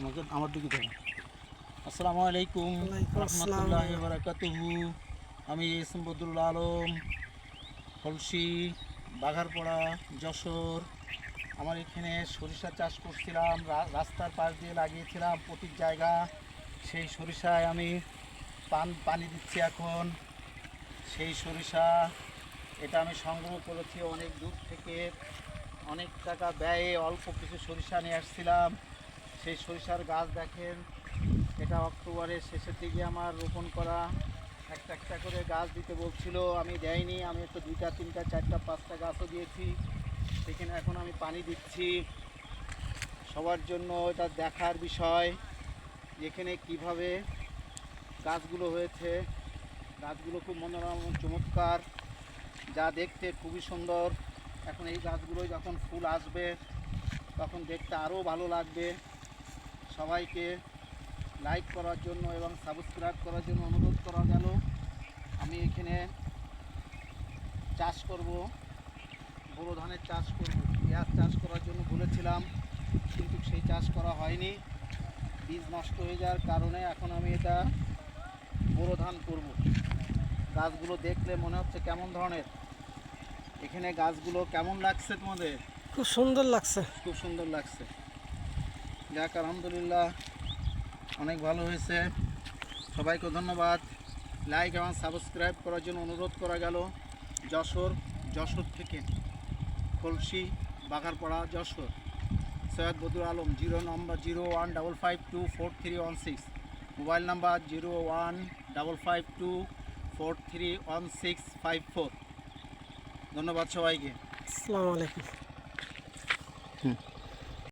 আমার দিকে দেখুন। আসসালামু আলাইকুম রহমতুল্লাহি ওয়া বারাকাতুহু। আমি এস এম বদরুল আলম, কলসি, বাঘারপাড়া, যশোর। আমার এখানে সরিষা চাষ করছিলাম, রাস্তার পাশ দিয়ে লাগিয়েছিলাম প্রতির জায়গা। সেই সরিষায় আমি পানি দিচ্ছি এখন। সেই সরিষা এটা আমি সংগ্রহ করেছি অনেক দূর থেকে, অনেক টাকা ব্যয়ে অল্প কিছু সরিষা নিয়ে আসছিলাম। সেই সরিষার গাছ দেখেন, এটা অক্টোবরের শেষের দিকে আমার রোপণ করা। একটা একটা করে গাছ দিতে বলছিল, আমি দেয়নি। আমি একটু 2টা 3টা 4টা 5টা গাছও দিয়েছি। সেখানে এখন আমি পানি দিচ্ছি। সবার জন্য এটা দেখার বিষয় যেখানে কিভাবে গাছগুলো হয়েছে। গাছগুলো খুব মনোরম চমৎকার, যা দেখতে খুবই সুন্দর। এখন এই গাছগুলো যখন ফুল আসবে তখন দেখতে আরও ভালো লাগবে। সবাইকে লাইক করার জন্য এবং সাবস্ক্রাইব করার জন্য অনুরোধ করা গেল। আমি এখানে চাষ করব, বোরো ধানের চাষ করব। পেঁয়াজ চাষ করার জন্য বলেছিলাম, কিন্তু সেই চাষ করা হয়নি। বীজ নষ্ট হয়ে যাওয়ার কারণে এখন আমি এটা বোরো ধান করব। গাছগুলো দেখলে মনে হচ্ছে কেমন ধরনের। এখানে গাছগুলো কেমন লাগছে তোমাদের? খুব সুন্দর লাগছে। খুব সুন্দর লাগছে। যাক, আলহামদুলিল্লাহ, অনেক ভালো হয়েছে। সবাইকে ধন্যবাদ। লাইক এবং সাবস্ক্রাইব করার জন্য অনুরোধ করা গেল। যশোর থেকে, কলসি, বাঘারপাড়া, যশোর। সৈয়দ বদরুল আলম, 0155243116। Mobile number 015524311654। ধন্যবাদ সবাইকে। আসসালামু আলাইকুম।